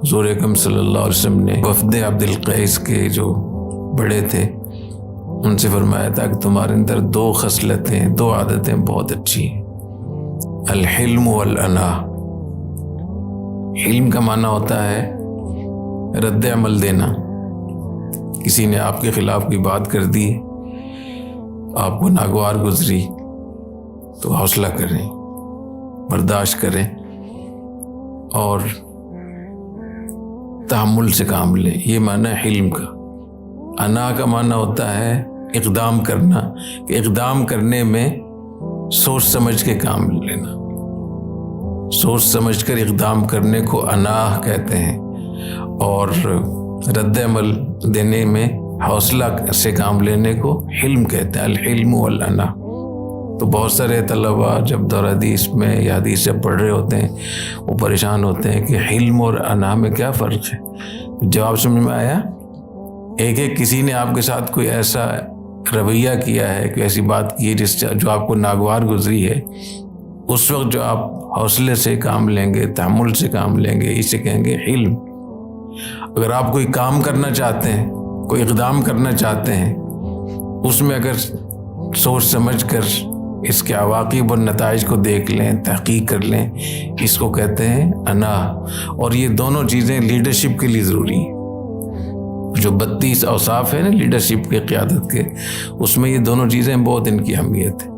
حضور اکرم صلی اللہ علیہ وسلم نے وفد عبد القیس کے جو بڑے تھے ان سے فرمایا تھا کہ تمہارے اندر 2 خصلتیں 2 عادتیں بہت اچھی ہیں، الحلم والانا۔ حلم کا معنی ہوتا ہے رد عمل دینا، کسی نے آپ کے خلاف کوئی بات کر دی، آپ کو ناگوار گزری تو حوصلہ کریں، برداشت کریں اور تحمل سے کام لیں، یہ معنی ہے حلم کا۔ انا کا معنی ہوتا ہے اقدام کرنا، کہ اقدام کرنے میں سوچ سمجھ کے کام لینا، سوچ سمجھ کر اقدام کرنے کو انا کہتے ہیں، اور رد عمل دینے میں حوصلہ سے کام لینے کو حلم کہتے ہیں، الحلم والانا۔ تو بہت سارے طلباء جب دور حدیث میں یا حدیث سے پڑھ رہے ہوتے ہیں وہ پریشان ہوتے ہیں کہ حلم اور انا میں کیا فرق ہے؟ جواب سمجھ میں آیا؟ ایک کسی نے آپ کے ساتھ کوئی ایسا رویہ کیا ہے، کوئی ایسی بات کی ہے جو آپ کو ناگوار گزری ہے، اس وقت جو آپ حوصلے سے کام لیں گے، تحمل سے کام لیں گے، اسے کہیں گے حلم۔ اگر آپ کوئی کام کرنا چاہتے ہیں، کوئی اقدام کرنا چاہتے ہیں، اس میں اگر سوچ سمجھ کر اس کے عواقب اور نتائج کو دیکھ لیں، تحقیق کر لیں، اس کو کہتے ہیں انا۔ اور یہ دونوں چیزیں لیڈرشپ کے لیے ضروری ہیں۔ جو 32 اوصاف ہیں نا لیڈرشپ کے، قیادت کے، اس میں یہ دونوں چیزیں بہت ان کی اہمیت ہے۔